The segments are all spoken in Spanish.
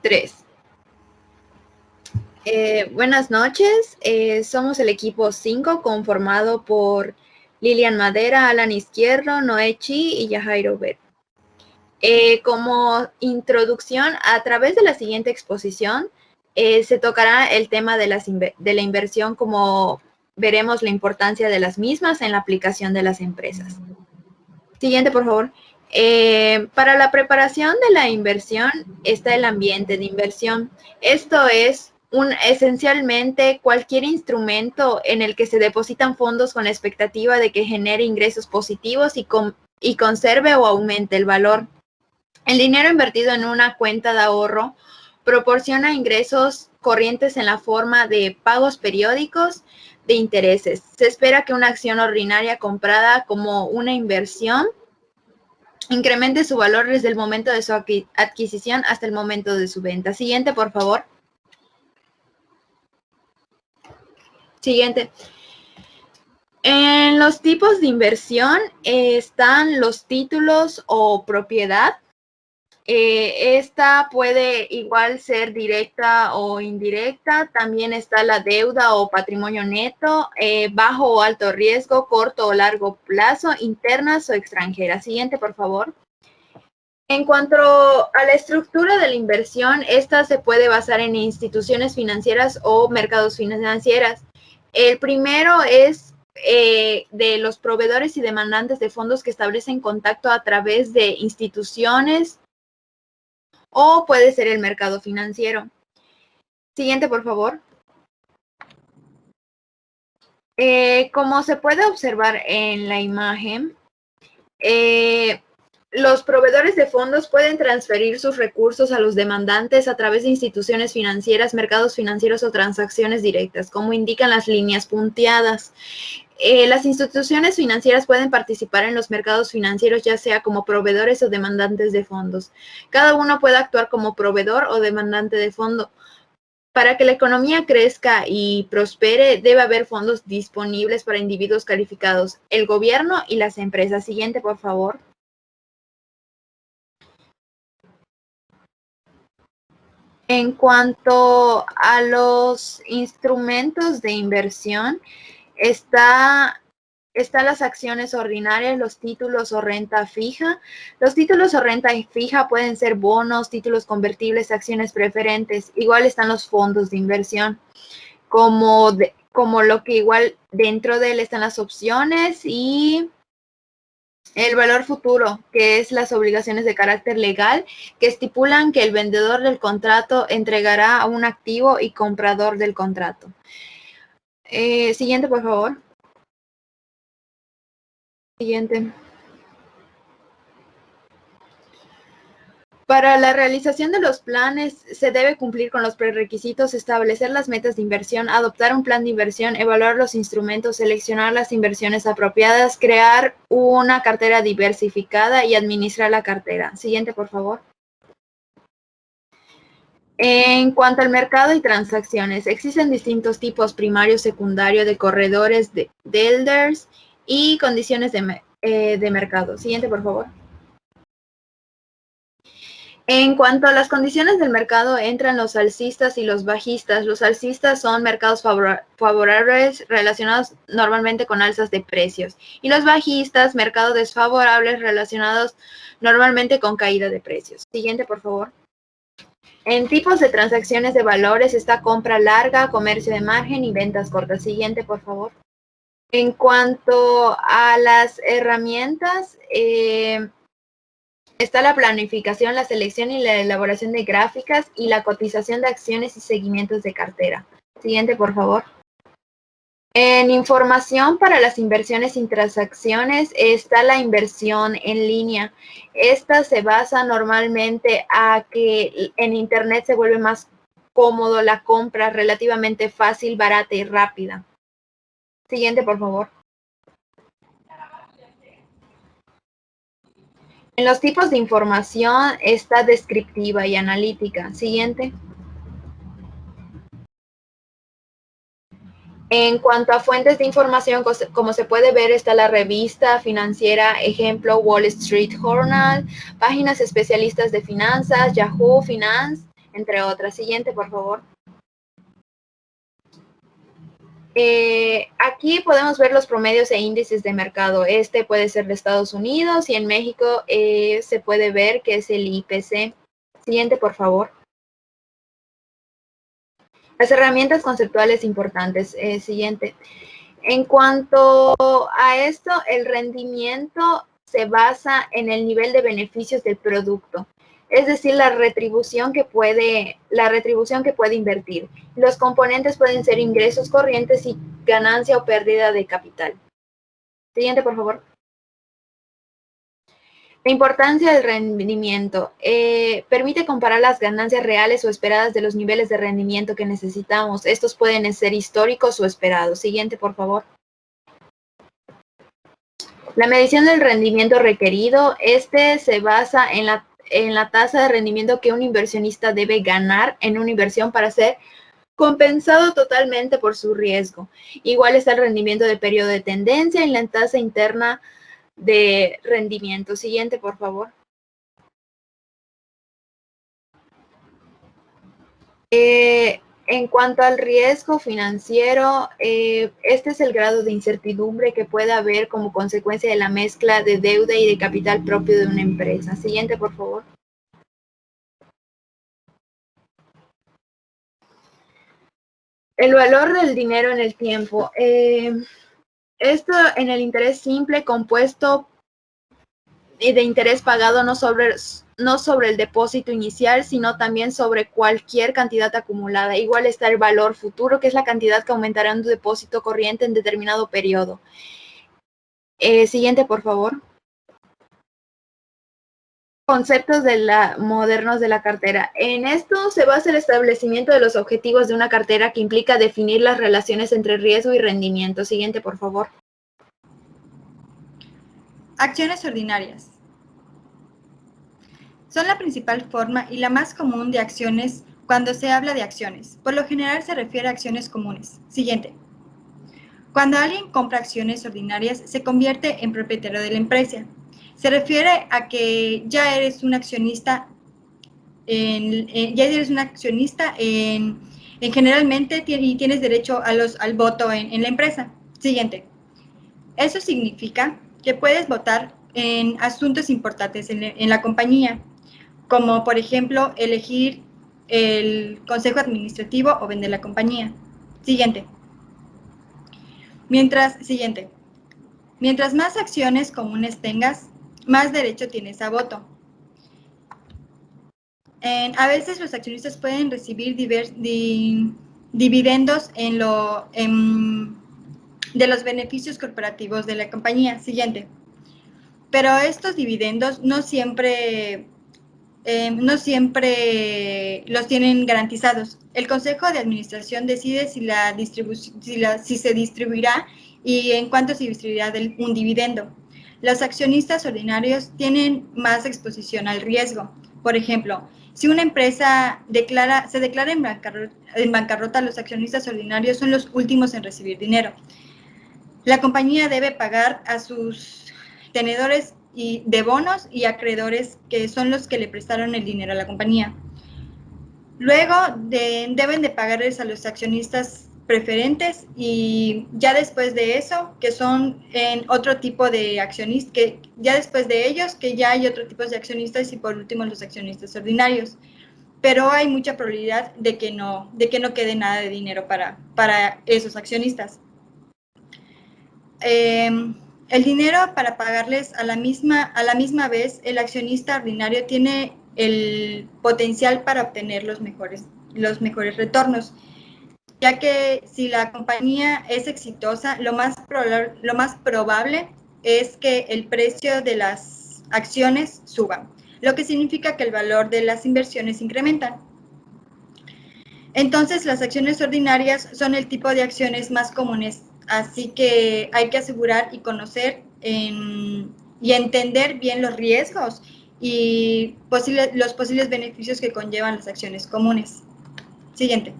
Tres. Buenas noches, somos el equipo 5 conformado por Lilian Madera, Alan Izquierdo, Noé Chi y Yajairo Bet. Como introducción, a través de la siguiente exposición, se tocará el tema de la inversión, como veremos la importancia de las mismas en la aplicación de las empresas. Siguiente, por favor. Para la preparación de la inversión está el ambiente de inversión. Esto es esencialmente cualquier instrumento en el que se depositan fondos con la expectativa de que genere ingresos positivos y conserve o aumente el valor. El dinero invertido en una cuenta de ahorro proporciona ingresos corrientes en la forma de pagos periódicos de intereses. Se espera que una acción ordinaria comprada como una inversión incremente su valor desde el momento de su adquisición hasta el momento de su venta. Siguiente, por favor. Siguiente. En los tipos de inversión están los títulos o propiedad. Esta puede igual ser directa o indirecta. También está la deuda o patrimonio neto, bajo o alto riesgo, corto o largo plazo, internas o extranjeras. Siguiente, por favor. En cuanto a la estructura de la inversión, esta se puede basar en instituciones financieras o mercados financieros. El primero es de los proveedores y demandantes de fondos que establecen contacto a través de instituciones, o puede ser el mercado financiero. Siguiente, por favor. Como se puede observar en la imagen, los proveedores de fondos pueden transferir sus recursos a los demandantes a través de instituciones financieras, mercados financieros o transacciones directas, como indican las líneas punteadas. Las instituciones financieras pueden participar en los mercados financieros, ya sea como proveedores o demandantes de fondos. Cada uno puede actuar como proveedor o demandante de fondo. Para que la economía crezca y prospere, debe haber fondos disponibles para individuos calificados, el gobierno y las empresas. Siguiente, por favor. En cuanto a los instrumentos de inversión, están las acciones ordinarias, los títulos o renta fija. Los títulos o renta fija pueden ser bonos, títulos convertibles, acciones preferentes. Igual están los fondos de inversión, como lo que igual dentro de él están las opciones y el valor futuro, que es las obligaciones de carácter legal, que estipulan que el vendedor del contrato entregará a un activo y comprador del contrato. Siguiente, por favor. Siguiente. Para la realización de los planes, se debe cumplir con los prerequisitos, establecer las metas de inversión, adoptar un plan de inversión, evaluar los instrumentos, seleccionar las inversiones apropiadas, crear una cartera diversificada y administrar la cartera. Siguiente, por favor. En cuanto al mercado y transacciones, existen distintos tipos: primario, secundario, de corredores, de dealers y condiciones de mercado. Siguiente, por favor. En cuanto a las condiciones del mercado, entran los alcistas y los bajistas. Los alcistas son mercados favorables relacionados normalmente con alzas de precios, y los bajistas, mercados desfavorables relacionados normalmente con caída de precios. Siguiente, por favor. En tipos de transacciones de valores está compra larga, comercio de margen y ventas cortas. Siguiente, por favor. En cuanto a las herramientas, está la planificación, la selección y la elaboración de gráficas y la cotización de acciones y seguimientos de cartera. Siguiente, por favor. En información para las inversiones y transacciones está la inversión en línea. Esta se basa normalmente a que en Internet se vuelve más cómodo la compra, relativamente fácil, barata y rápida. Siguiente, por favor. En los tipos de información está descriptiva y analítica. Siguiente. En cuanto a fuentes de información, como se puede ver, está la revista financiera, ejemplo, Wall Street Journal, páginas especialistas de finanzas, Yahoo Finance, entre otras. Siguiente, por favor. Aquí podemos ver los promedios e índices de mercado. Este puede ser de Estados Unidos y en México se puede ver que es el IPC. Siguiente, por favor. Las herramientas conceptuales importantes. Siguiente. En cuanto a esto, el rendimiento se basa en el nivel de beneficios del producto, es decir, la retribución que puede invertir. Los componentes pueden ser ingresos corrientes y ganancia o pérdida de capital. Siguiente, por favor. La importancia del rendimiento. Permite comparar las ganancias reales o esperadas de los niveles de rendimiento que necesitamos. Estos pueden ser históricos o esperados. Siguiente, por favor. La medición del rendimiento requerido. Este se basa en la tasa de rendimiento que un inversionista debe ganar en una inversión para ser compensado totalmente por su riesgo. Igual está el rendimiento de periodo de tendencia en la tasa interna de rendimiento. Siguiente, por favor. En cuanto al riesgo financiero, este es el grado de incertidumbre que puede haber como consecuencia de la mezcla de deuda y de capital propio de una empresa. Siguiente, por favor. El valor del dinero en el tiempo. Esto en el interés simple compuesto de interés pagado no sobre el depósito inicial, sino también sobre cualquier cantidad acumulada. Igual está el valor futuro, que es la cantidad que aumentará en tu depósito corriente en determinado periodo. Siguiente, por favor. Conceptos modernos de la cartera. En esto se basa el establecimiento de los objetivos de una cartera que implica definir las relaciones entre riesgo y rendimiento. Siguiente, por favor. Acciones ordinarias. Son la principal forma y la más común de acciones cuando se habla de acciones. Por lo general se refiere a acciones comunes. Siguiente. Cuando alguien compra acciones ordinarias, se convierte en propietario de la empresa. Se refiere a que ya eres un accionista generalmente y tienes derecho al voto en la empresa. Siguiente. Eso significa que puedes votar en asuntos importantes en la compañía, como por ejemplo elegir el consejo administrativo o vender la compañía. Siguiente. Mientras más acciones comunes tengas, más derecho tienes a voto. A veces los accionistas pueden recibir dividendos de los beneficios corporativos de la compañía. Siguiente. Pero estos dividendos no siempre los tienen garantizados. El Consejo de Administración decide si se distribuirá y en cuánto se distribuirá un dividendo. Los accionistas ordinarios tienen más exposición al riesgo. Por ejemplo, si una empresa se declara en bancarrota, los accionistas ordinarios son los últimos en recibir dinero. La compañía debe pagar a sus tenedores de bonos y acreedores, que son los que le prestaron el dinero a la compañía. Luego deben de pagarles a los accionistas preferentes y ya después de eso, que son en otro tipo de accionistas, que ya después de ellos, que ya hay otro tipo de accionistas y por último los accionistas ordinarios. Pero hay mucha probabilidad de que no quede nada de dinero para esos accionistas. El dinero para pagarles a la misma vez, el accionista ordinario tiene el potencial para obtener los mejores retornos, ya que si la compañía es exitosa, lo más probable es que el precio de las acciones suba, lo que significa que el valor de las inversiones incrementa. Entonces, las acciones ordinarias son el tipo de acciones más comunes, así que hay que asegurar y conocer y entender bien los riesgos y los posibles beneficios que conllevan las acciones comunes. Siguiente.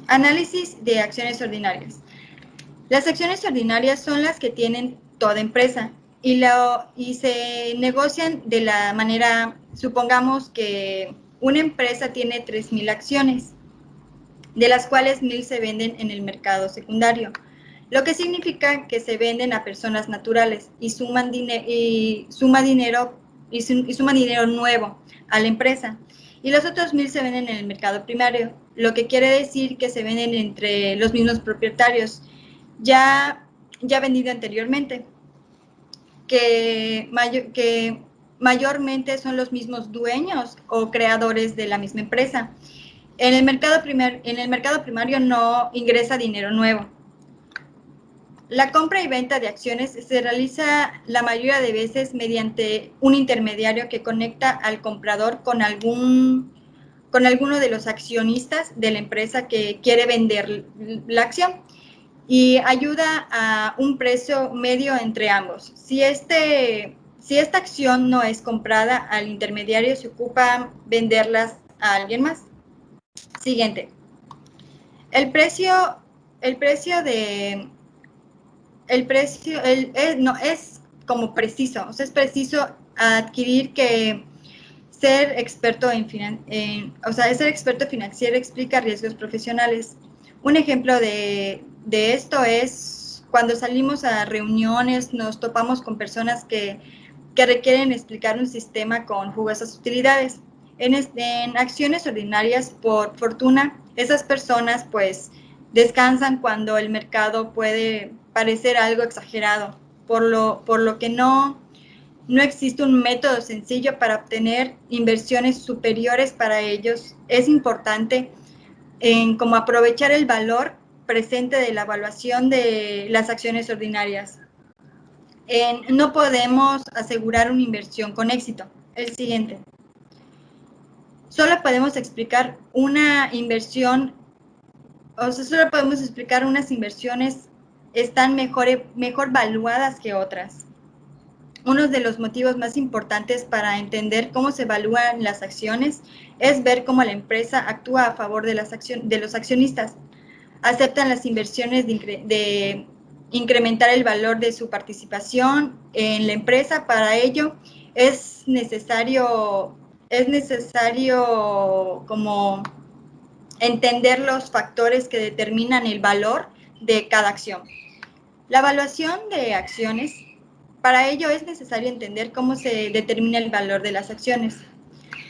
Análisis de acciones ordinarias. Las acciones ordinarias son las que tienen toda empresa. y se negocian de la manera, supongamos que una empresa tiene 3,000 acciones, de las cuales 1,000 se venden en el mercado secundario, lo que significa que se venden a personas naturales y suma dinero nuevo a la empresa. Y los otros 1,000 se venden en el mercado primario, lo que quiere decir que se venden entre los mismos propietarios ya vendido anteriormente, que mayormente son los mismos dueños o creadores de la misma empresa. En el mercado primario no ingresa dinero nuevo. La compra y venta de acciones se realiza la mayoría de veces mediante un intermediario que conecta al comprador con alguno de los accionistas de la empresa que quiere vender la acción y ayuda a un precio medio entre ambos. Si esta acción no es comprada al intermediario, se ocupa venderlas a alguien más. Siguiente. El precio es como preciso, o sea, es preciso adquirir que ser experto ser experto financiero explica riesgos profesionales. Un ejemplo de esto es cuando salimos a reuniones, nos topamos con personas que requieren explicar un sistema con jugosas utilidades. En acciones ordinarias, por fortuna, esas personas pues descansan cuando el mercado puede parecer algo exagerado, por lo que no existe un método sencillo para obtener inversiones superiores para ellos. Es importante como aprovechar el valor presente de la evaluación de las acciones ordinarias. No podemos asegurar una inversión con éxito. El siguiente. Solo podemos explicar una inversión, solo podemos explicar unas inversiones están mejor valuadas que otras. Uno de los motivos más importantes para entender cómo se evalúan las acciones es ver cómo la empresa actúa a favor de los accionistas. Aceptan las inversiones de incrementar el valor de su participación en la empresa. Para ello es necesario como entender los factores que determinan el valor de cada acción. La evaluación de acciones. Para ello es necesario entender cómo se determina el valor de las acciones.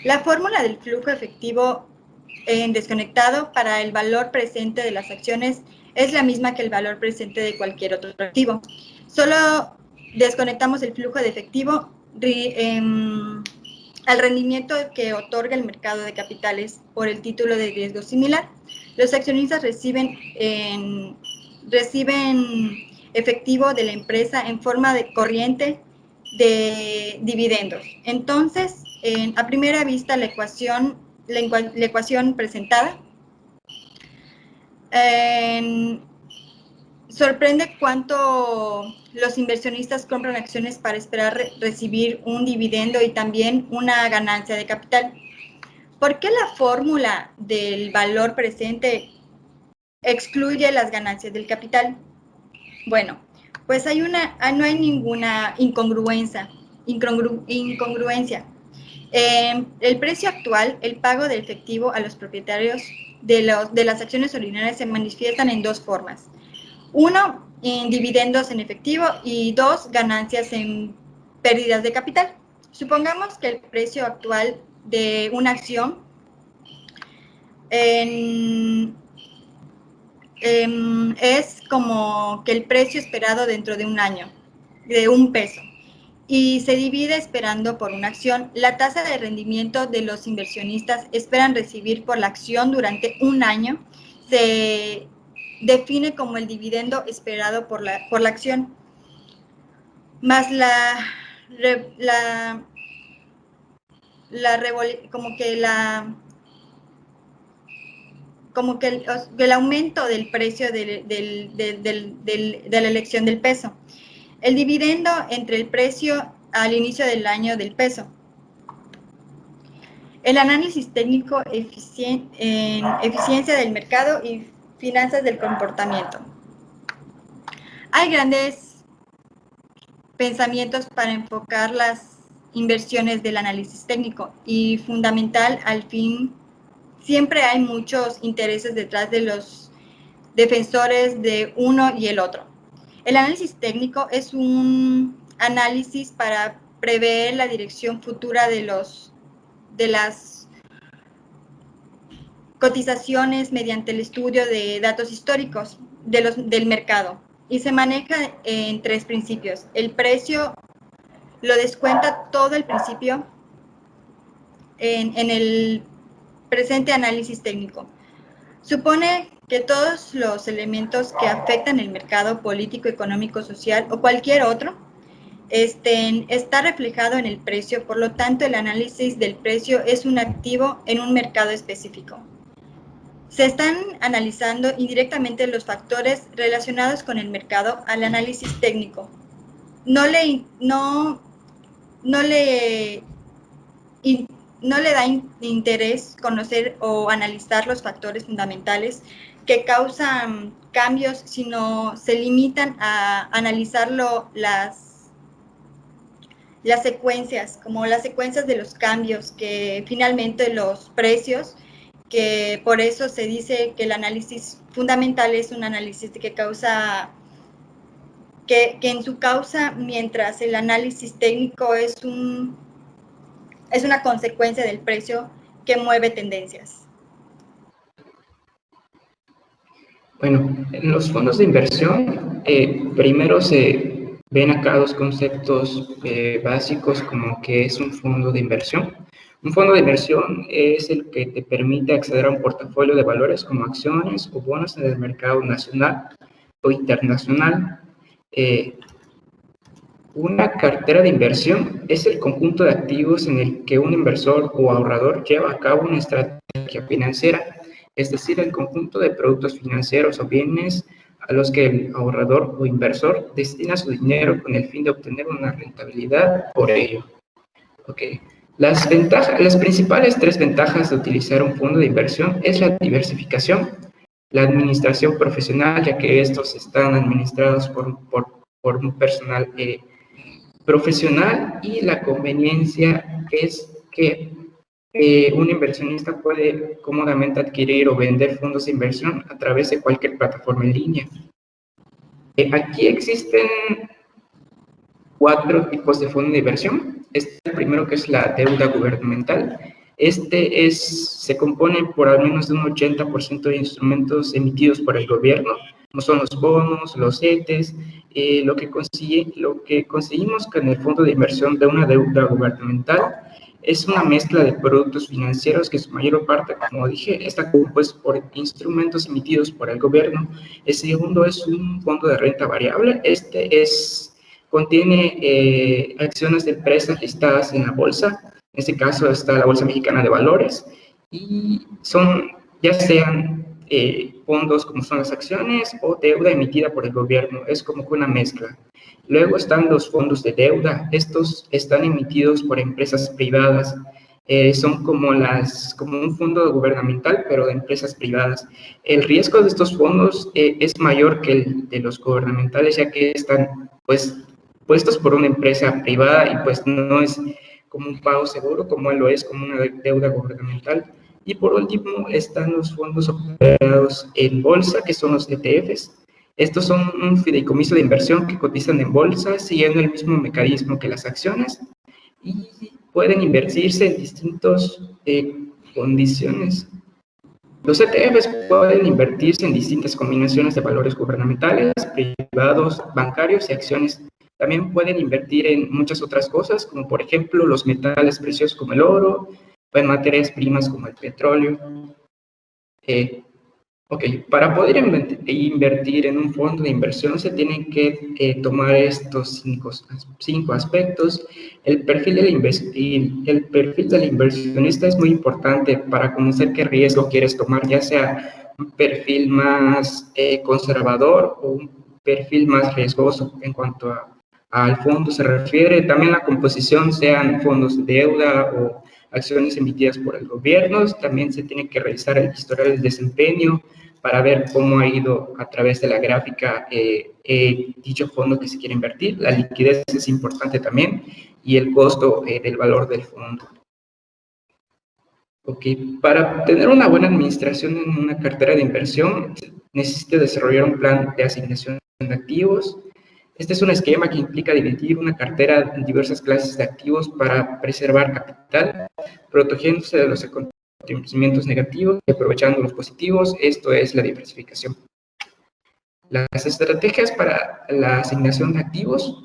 La fórmula del flujo efectivo desconectado para el valor presente de las acciones es la misma que el valor presente de cualquier otro activo. Solo desconectamos el flujo de efectivo al rendimiento que otorga el mercado de capitales por el título de riesgo similar. Los accionistas reciben efectivo de la empresa en forma de corriente de dividendos. Entonces, a primera vista, la ecuación presentada sorprende cuánto los inversionistas compran acciones para esperar recibir un dividendo y también una ganancia de capital. ¿Por qué la fórmula del valor presente excluye las ganancias del capital? Bueno, pues no hay ninguna incongruencia. El precio actual, el pago de efectivo a los propietarios de las acciones ordinarias se manifiestan en dos formas. Uno, en dividendos en efectivo y dos, ganancias en pérdidas de capital. Supongamos que el precio actual de una acción es como que el precio esperado dentro de un año, de $1, y se divide esperando por una acción. La tasa de rendimiento de los inversionistas esperan recibir por la acción durante un año se define como el dividendo esperado por la acción, más el aumento del precio de la elección del peso. El dividendo entre el precio al inicio del año del peso. El análisis técnico en eficiencia del mercado y finanzas del comportamiento. Hay grandes pensamientos para enfocar las inversiones del análisis técnico y fundamental, al fin, siempre hay muchos intereses detrás de los defensores de uno y el otro. El análisis técnico es un análisis para prever la dirección futura de las cotizaciones mediante el estudio de datos históricos del mercado y se maneja en tres principios. El precio lo descuenta todo el principio en el presente análisis técnico. Supone que todos los elementos que afectan el mercado político, económico, social o cualquier otro está reflejado en el precio, por lo tanto el análisis del precio es un activo en un mercado específico. Se están analizando indirectamente los factores relacionados con el mercado al análisis técnico. No le da interés conocer o analizar los factores fundamentales que causan cambios, sino se limitan a analizarlo las secuencias, como las secuencias de los cambios, que finalmente los precios, que por eso se dice que el análisis fundamental es un análisis que causa, que en su causa, mientras el análisis técnico es una consecuencia del precio que mueve tendencias. Bueno, en los fondos de inversión, primero se ven acá dos conceptos básicos, como que es un fondo de inversión. Un fondo de inversión es el que te permite acceder a un portafolio de valores como acciones o bonos en el mercado nacional o internacional. Una cartera de inversión es el conjunto de activos en el que un inversor o ahorrador lleva a cabo una estrategia financiera, es decir, el conjunto de productos financieros o bienes a los que el ahorrador o inversor destina su dinero con el fin de obtener una rentabilidad por ello. Okay. Las principales tres ventajas de utilizar un fondo de inversión es la diversificación, la administración profesional, ya que estos están administrados por un personal profesional, y la conveniencia, que es que un inversionista puede cómodamente adquirir o vender fondos de inversión a través de cualquier plataforma en línea. Aquí existen 4 tipos de fondo de inversión. El primero, que es la deuda gubernamental. Se compone por al menos de un 80% de instrumentos emitidos por el gobierno, como son los bonos, los CETES. Lo que conseguimos con el fondo de inversión de una deuda gubernamental es una mezcla de productos financieros que su mayor parte, como dije, está compuesto por instrumentos emitidos por el gobierno. El segundo es un fondo de renta variable. Contiene acciones de empresas listadas en la bolsa. En este caso está la Bolsa Mexicana de Valores, y son ya sean fondos como son las acciones o deuda emitida por el gobierno. Es como que una mezcla. Luego están los fondos de deuda. Estos están emitidos por empresas privadas. Son como un fondo gubernamental, pero de empresas privadas. El riesgo de estos fondos es mayor que el de los gubernamentales, ya que están puestos por una empresa privada y pues no es como un pago seguro como lo es como una deuda gubernamental. Y por último están los fondos operados en bolsa, que son los ETFs. Estos son un fideicomiso de inversión que cotizan en bolsa siguiendo el mismo mecanismo que las acciones y pueden invertirse en distintas condiciones. Los ETFs pueden invertirse en distintas combinaciones de valores gubernamentales, privados, bancarios y acciones. También pueden invertir en muchas otras cosas, como por ejemplo los metales preciosos como el oro, o en materias primas como el petróleo. Para poder invertir en un fondo de inversión se tienen que tomar estos cinco aspectos. El perfil del inversionista es muy importante para conocer qué riesgo quieres tomar, ya sea un perfil más conservador o un perfil más riesgoso en cuanto al fondo se refiere. También la composición, sean fondos de deuda o acciones emitidas por el gobierno. También se tiene que revisar el historial de desempeño para ver cómo ha ido a través de la gráfica dicho fondo que se quiere invertir. La liquidez es importante también y el costo del valor del fondo. Ok, para tener una buena administración en una cartera de inversión, necesita desarrollar un plan de asignación de activos. Este es un esquema que implica dividir una cartera en diversas clases de activos para preservar capital, protegiéndose de los acontecimientos negativos y aprovechando los positivos. Esto es la diversificación. Las estrategias para la asignación de activos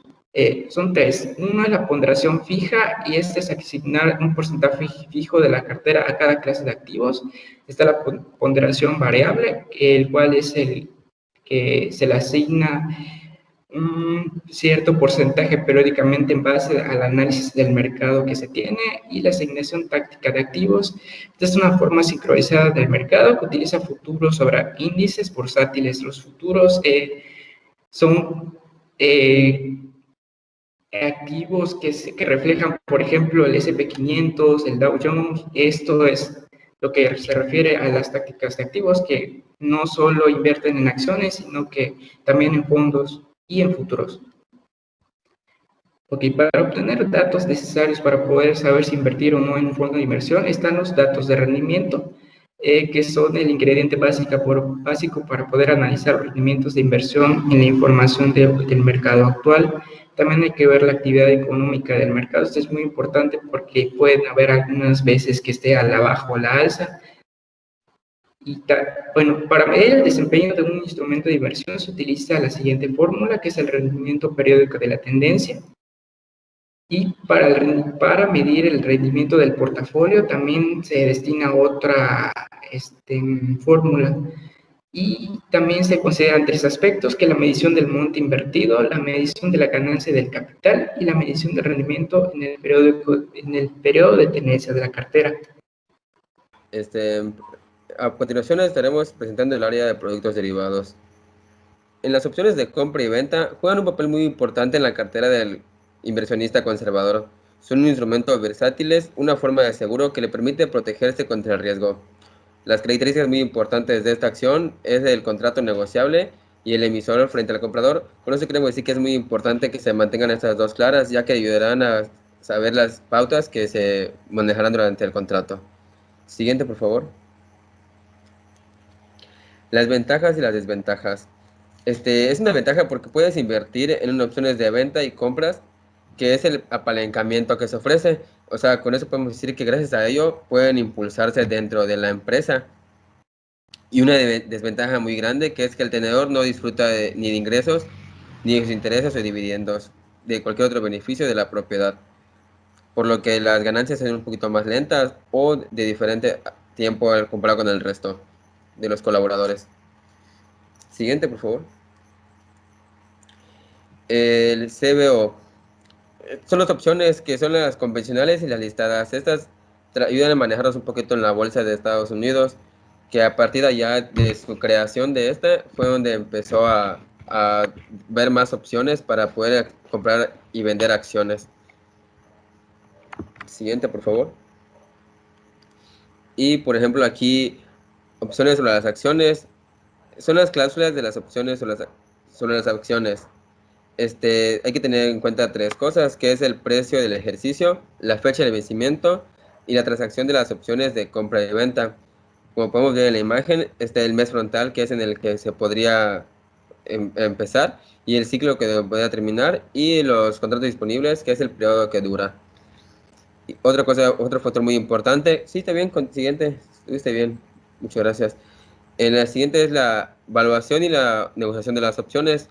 son tres. Una es la ponderación fija, y este es asignar un porcentaje fijo de la cartera a cada clase de activos. Está la ponderación variable, el cual es el que se le asigna un cierto porcentaje periódicamente en base al análisis del mercado que se tiene, y la asignación táctica de activos. Esta es una forma sincronizada del mercado que utiliza futuros sobre índices bursátiles. Los futuros son activos que reflejan, por ejemplo, el S&P 500, el Dow Jones. Esto es lo que se refiere a las tácticas de activos, que no solo invierten en acciones, sino que también en fondos y en futuros. Ok, para obtener datos necesarios para poder saber si invertir o no en un fondo de inversión, están los datos de rendimiento, que son el ingrediente básico para poder analizar los rendimientos de inversión en la información del mercado actual. También hay que ver la actividad económica del mercado. Esto es muy importante porque pueden haber algunas veces que esté a la baja o a la alza. Bueno, para medir el desempeño de un instrumento de inversión se utiliza la siguiente fórmula, que es el rendimiento periódico de la tendencia. Y para medir el rendimiento del portafolio también se destina otra fórmula. Y también se consideran tres aspectos, que es la medición del monto invertido, la medición de la ganancia del capital y la medición del rendimiento en el periodo de tenencia de la cartera. A continuación estaremos presentando el área de productos derivados. En las opciones de compra y venta juegan un papel muy importante en la cartera del inversionista conservador. Son un instrumento versátiles, una forma de seguro que le permite protegerse contra el riesgo. Las características muy importantes de esta acción es el contrato negociable y el emisor frente al comprador. Con eso queremos decir que es muy importante que se mantengan estas dos claras, ya que ayudarán a saber las pautas que se manejarán durante el contrato. Siguiente, por favor. Las ventajas y las desventajas. Es una ventaja porque puedes invertir en opciones de venta y compras, que es el apalancamiento que se ofrece. O sea, con eso podemos decir que gracias a ello pueden impulsarse dentro de la empresa. Y una desventaja muy grande, que es que el tenedor no disfruta ni de ingresos, ni de sus intereses o dividendos, de cualquier otro beneficio de la propiedad. Por lo que las ganancias son un poquito más lentas o de diferente tiempo comparado con el resto de los colaboradores. Siguiente, por favor. El CBO. Son las opciones que son las convencionales y las listadas. Estas ayudan a manejarlos un poquito en la bolsa de Estados Unidos, que a partir de allá de su creación de esta fue donde empezó a ver más opciones para poder comprar y vender acciones. Siguiente, por favor. Y por ejemplo aquí, opciones sobre las acciones, son las cláusulas de las opciones sobre las acciones. Hay que tener en cuenta tres cosas, que es el precio del ejercicio, la fecha de vencimiento y la transacción de las opciones de compra y venta. Como podemos ver en la imagen, el mes frontal, que es en el que se podría empezar, y el ciclo que podría terminar, y los contratos disponibles, que es el periodo que dura. Y otro factor muy importante, sí, está bien, siguiente, estuviste bien, muchas gracias. En la siguiente es la evaluación y la negociación de las opciones.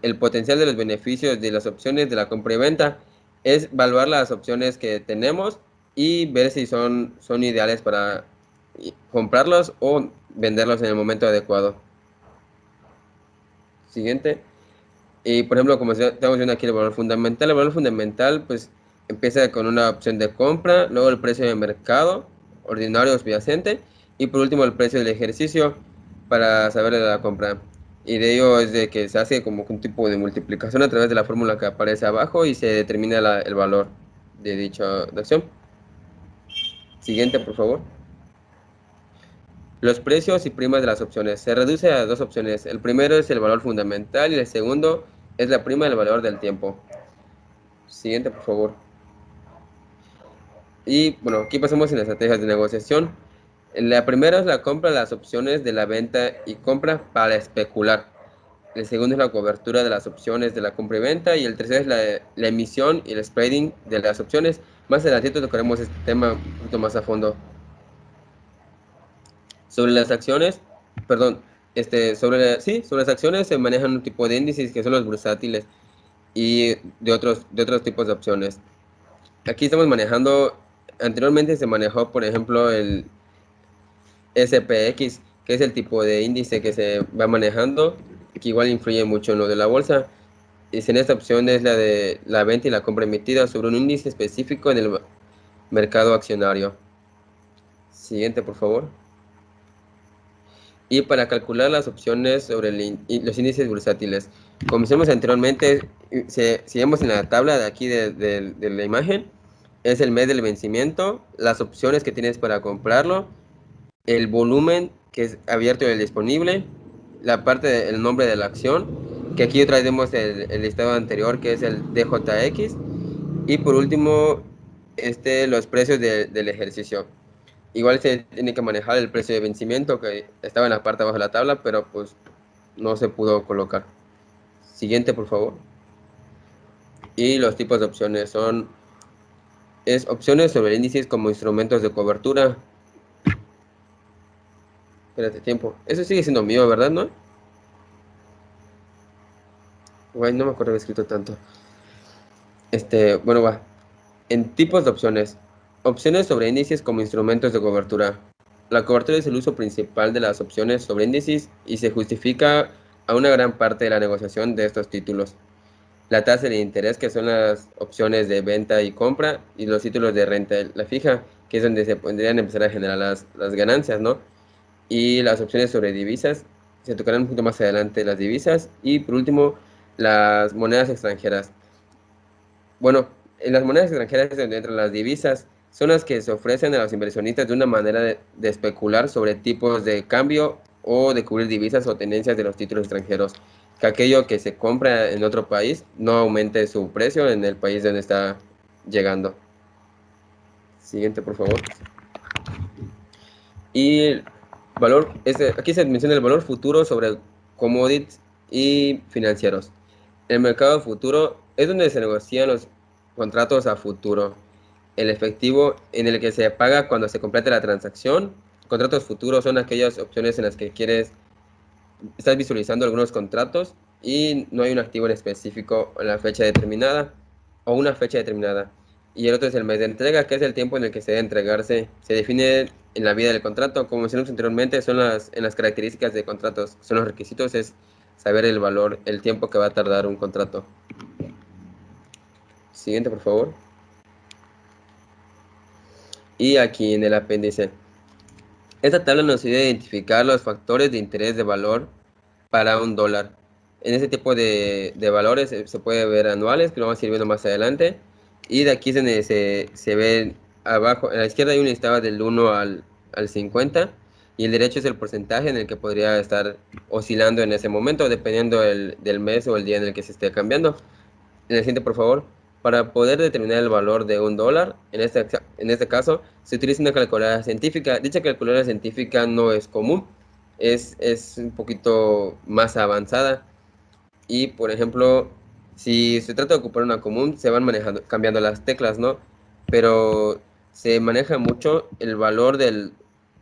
El potencial de los beneficios de las opciones de la compra y venta es evaluar las opciones que tenemos y ver si son ideales para comprarlos o venderlos en el momento adecuado. Siguiente. Y por ejemplo, como estamos viendo aquí el valor fundamental pues empieza con una opción de compra, luego el precio de mercado, ordinario o subyacente, y por último el precio del ejercicio para saber de la compra. Y de ello es de que se hace como un tipo de multiplicación a través de la fórmula que aparece abajo y se determina el valor de dicha acción. Siguiente, por favor. Los precios y primas de las opciones. Se reduce a dos opciones. El primero es el valor fundamental y el segundo es la prima del valor del tiempo. Siguiente, por favor. Y bueno, aquí pasamos en las estrategias de negociación. La primera es la compra de las opciones de la venta y compra para especular. El segundo es la cobertura de las opciones de la compra y venta. Y el tercero es la emisión y el spreading de las opciones. Más adelante tocaremos este tema un poquito más a fondo. Sobre las acciones, perdón, sobre las acciones se manejan un tipo de índices que son los bursátiles y de otros tipos de opciones. Aquí estamos manejando, anteriormente se manejó, por ejemplo, el SPX, que es el tipo de índice que se va manejando, que igual influye mucho en lo de la bolsa. Y en esta opción es la de la venta y la compra emitida sobre un índice específico en el mercado accionario. Siguiente, por favor. Y para calcular las opciones sobre los índices bursátiles, como hicimos anteriormente, si vemos en la tabla de aquí de la imagen, es el mes del vencimiento, las opciones que tienes para comprarlo, el volumen que es abierto y el disponible, la parte del nombre de la acción, que aquí traemos el listado anterior que es el DJX, y por último, los precios del ejercicio. Igual se tiene que manejar el precio de vencimiento que estaba en la parte de abajo de la tabla, pero pues no se pudo colocar. Siguiente, por favor. Y los tipos de opciones son opciones sobre índices como instrumentos de cobertura. Espérate, tiempo. Eso sigue siendo mío, ¿verdad? ¿No? Guay, no me acuerdo haber escrito tanto. Bueno, va. En tipos de opciones. Opciones sobre índices como instrumentos de cobertura. La cobertura es el uso principal de las opciones sobre índices y se justifica a una gran parte de la negociación de estos títulos. La tasa de interés, que son las opciones de venta y compra, y los títulos de renta la fija, que es donde se podrían empezar a generar las ganancias, ¿no? Y las opciones sobre divisas, se tocarán un poquito más adelante las divisas, y por último, las monedas extranjeras. Bueno, en las monedas extranjeras es donde entran las divisas, son las que se ofrecen a los inversionistas de una manera de especular sobre tipos de cambio o de cubrir divisas o tendencias de los títulos extranjeros, que aquello que se compra en otro país no aumente su precio en el país donde está llegando. Siguiente, por favor. Y aquí se menciona el valor futuro sobre commodities y financieros. El mercado futuro es donde se negocian los contratos a futuro. El efectivo en el que se paga cuando se complete la transacción. Contratos futuros son aquellas opciones en las que estás visualizando algunos contratos y no hay un activo en específico en la fecha determinada o una fecha determinada. Y el otro es el mes de entrega, que es el tiempo en el que se debe entregarse. Se define en la vida del contrato, como mencionamos anteriormente, en las características de contratos, son los requisitos, es saber el valor, el tiempo que va a tardar un contrato. Siguiente, por favor. Y aquí en el apéndice. Esta tabla nos ayuda a identificar los factores de interés de valor para un dólar. En este tipo de valores se puede ver anuales, que lo vamos a ir viendo más adelante. Y de aquí se ve abajo, a la izquierda hay un listado del 1 al 50, y el derecho es el porcentaje en el que podría estar oscilando en ese momento, dependiendo del mes o el día en el que se esté cambiando. En el siguiente, por favor. Para poder determinar el valor de un dólar, en este caso, se utiliza una calculadora científica. Dicha calculadora científica no es común, es un poquito más avanzada. Y, por ejemplo, si se trata de ocupar una común, se van cambiando las teclas, ¿no? Pero se maneja mucho el valor del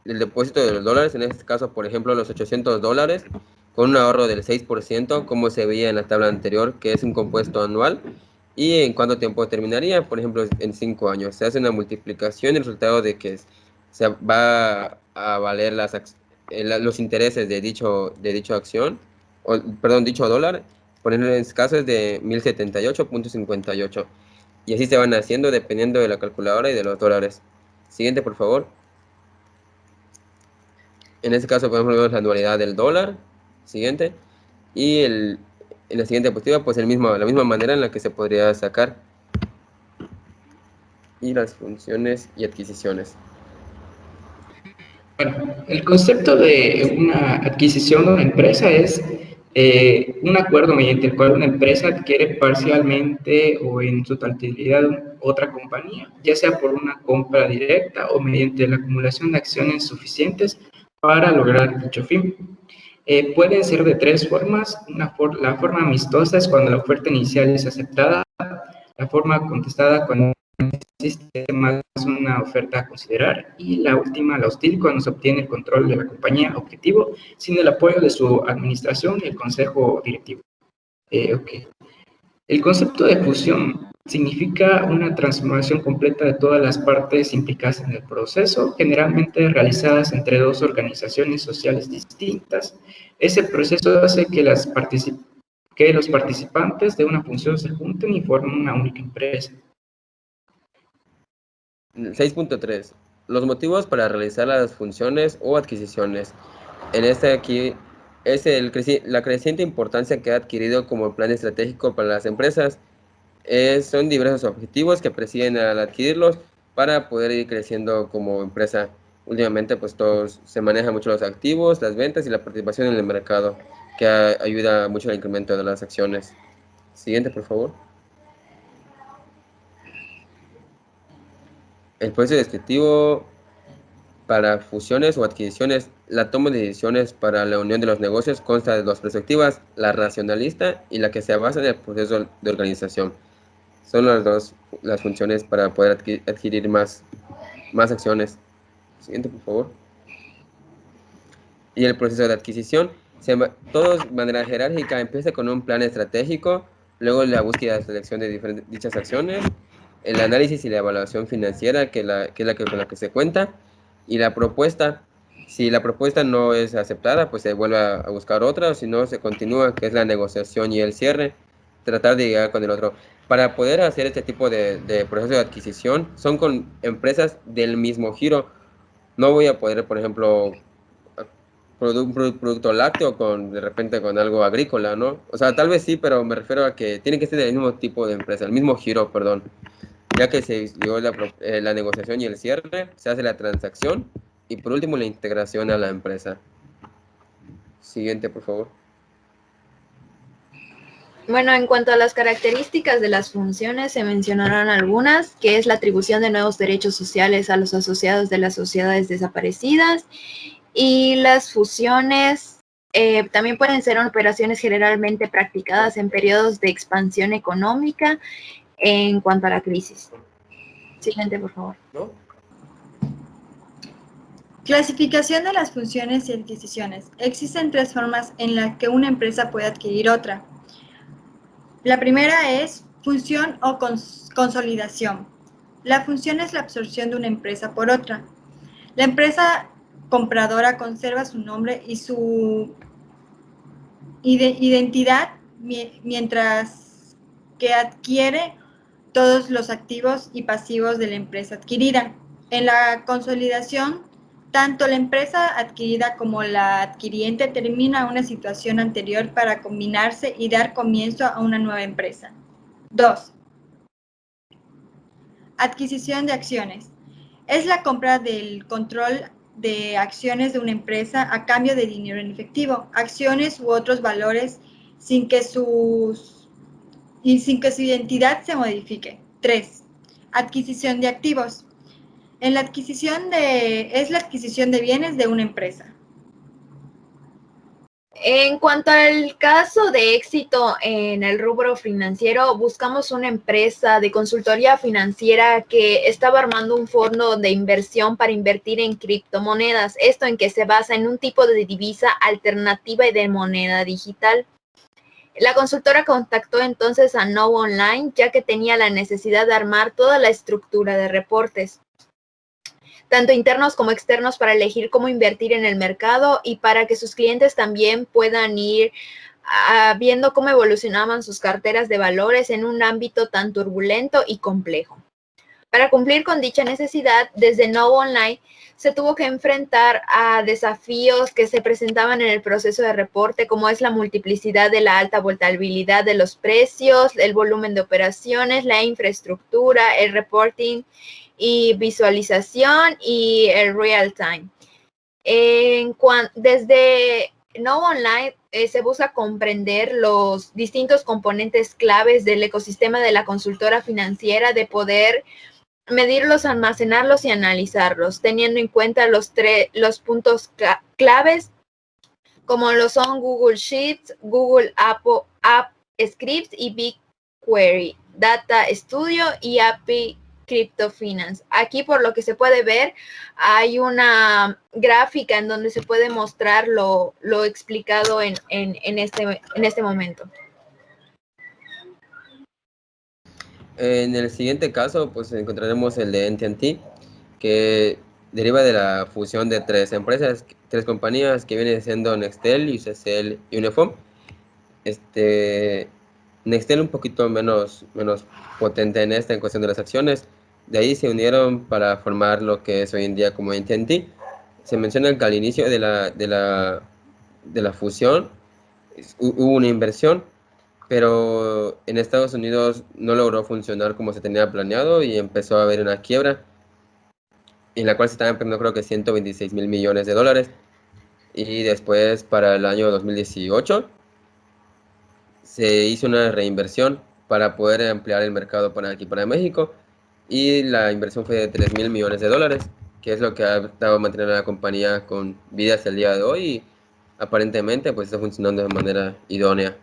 depósito de los dólares, en este caso, por ejemplo, los $800, con un ahorro del 6%, como se veía en la tabla anterior, que es un compuesto anual. ¿Y en cuánto tiempo terminaría? Por ejemplo, en 5 años. Se hace una multiplicación y el resultado de que se va a valer los intereses de dicha acción, perdón, dicho dólar. Por ejemplo, en este caso es de 1078.58. Y así se van haciendo dependiendo de la calculadora y de los dólares. Siguiente, por favor. En este caso, por ejemplo, vemos la anualidad del dólar. Siguiente. Y en la siguiente diapositiva, pues la misma manera en la que se podría sacar. Y las funciones y adquisiciones. Bueno, el concepto de una adquisición de una empresa es un acuerdo mediante el cual una empresa adquiere parcialmente o en su totalidad otra compañía, ya sea por una compra directa o mediante la acumulación de acciones suficientes para lograr dicho fin. Pueden ser de tres formas. La forma amistosa es cuando la oferta inicial es aceptada, la forma contestada cuando existe más una oferta a considerar, y la última, la hostil, cuando se obtiene el control de la compañía objetivo sin el apoyo de su administración y el consejo directivo. Ok. El concepto de fusión significa una transformación completa de todas las partes implicadas en el proceso, generalmente realizadas entre dos organizaciones sociales distintas. Ese proceso hace que los participantes de una función se junten y formen una única empresa. 6.3. Los motivos para realizar las funciones o adquisiciones. En este aquí es la creciente importancia que ha adquirido como plan estratégico para las empresas. Son diversos objetivos que persiguen al adquirirlos para poder ir creciendo como empresa. Últimamente pues todos se manejan mucho los activos, las ventas y la participación en el mercado, que ayuda mucho al incremento de las acciones. Siguiente, por favor. El proceso descriptivo para fusiones o adquisiciones. La toma de decisiones para la unión de los negocios consta de dos perspectivas, la racionalista y la que se basa en el proceso de organización. Son las funciones para poder adquirir más acciones. Siguiente, por favor. Y el proceso de adquisición, todo de manera jerárquica, empieza con un plan estratégico, luego la búsqueda y selección de dichas acciones, el análisis y la evaluación financiera, que es con la que se cuenta, y la propuesta. Si la propuesta no es aceptada, pues se vuelve a buscar otra, o si no, se continúa, que es la negociación y el cierre, tratar de llegar con el otro. Para poder hacer este tipo de proceso de adquisición, son con empresas del mismo giro. No voy a poder, por ejemplo, un producto lácteo de repente con algo agrícola, ¿no? O sea, tal vez sí, pero me refiero a que tiene que ser del mismo tipo de empresa, el mismo giro, perdón. Ya que se dio la negociación y el cierre, se hace la transacción y por último la integración a la empresa. Siguiente, por favor. Bueno, en cuanto a las características de las funciones, se mencionaron algunas, que es la atribución de nuevos derechos sociales a los asociados de las sociedades desaparecidas, y las fusiones también pueden ser operaciones generalmente practicadas en periodos de expansión económica en cuanto a la crisis. Siguiente, por favor. ¿No? Clasificación de las funciones y adquisiciones. Existen tres formas en las que una empresa puede adquirir otra. La primera es función o consolidación. La función es la absorción de una empresa por otra. La empresa compradora conserva su nombre y su identidad mientras que adquiere todos los activos y pasivos de la empresa adquirida. En la consolidación, tanto la empresa adquirida como la adquiriente termina una situación anterior para combinarse y dar comienzo a una nueva empresa. 2. Adquisición de acciones. Es la compra del control de acciones de una empresa a cambio de dinero en efectivo, acciones u otros valores sin que su identidad se modifique. 3. Adquisición de activos. Es la adquisición de bienes de una empresa. En cuanto al caso de éxito en el rubro financiero, buscamos una empresa de consultoría financiera que estaba armando un fondo de inversión para invertir en criptomonedas, esto en que se basa en un tipo de divisa alternativa y de moneda digital. La consultora contactó entonces a Know Online, ya que tenía la necesidad de armar toda la estructura de reportes, tanto internos como externos, para elegir cómo invertir en el mercado y para que sus clientes también puedan ir viendo cómo evolucionaban sus carteras de valores en un ámbito tan turbulento y complejo. Para cumplir con dicha necesidad, desde Know Online se tuvo que enfrentar a desafíos que se presentaban en el proceso de reporte, como es la multiplicidad de la alta volatilidad de los precios, el volumen de operaciones, la infraestructura, el reporting y visualización y el real time. Desde No Online se busca comprender los distintos componentes claves del ecosistema de la consultora financiera, de poder medirlos, almacenarlos y analizarlos, teniendo en cuenta los puntos claves, como lo son Google Sheets, Google App Scripts y BigQuery, Data Studio y API Crypto Finance. Aquí, por lo que se puede ver, hay una gráfica en donde se puede mostrar lo explicado en este momento. En el siguiente caso, pues encontraremos el de AT&T, que deriva de la fusión de tres compañías que vienen siendo Nextel, Usacell y Unifom. Nextel un poquito menos potente en cuestión de las acciones. De ahí se unieron para formar lo que es hoy en día como AT&T. Se menciona que al inicio de la fusión hubo una inversión, pero en Estados Unidos no logró funcionar como se tenía planeado y empezó a haber una quiebra, en la cual se estaban perdiendo creo que 126 mil millones de dólares. Y después, para el año 2018, se hizo una reinversión para poder ampliar el mercado para aquí, para México, y la inversión fue de 3 mil millones de dólares, que es lo que ha estado manteniendo a la compañía con vida hasta el día de hoy, y aparentemente pues está funcionando de manera idónea.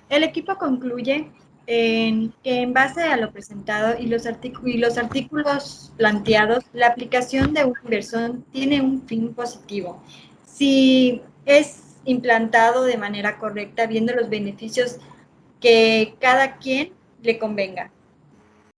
El equipo concluye que en base a lo presentado y los artículos planteados, la aplicación de una inversión tiene un fin positivo. Si es implantado de manera correcta, viendo los beneficios que cada quien le convenga.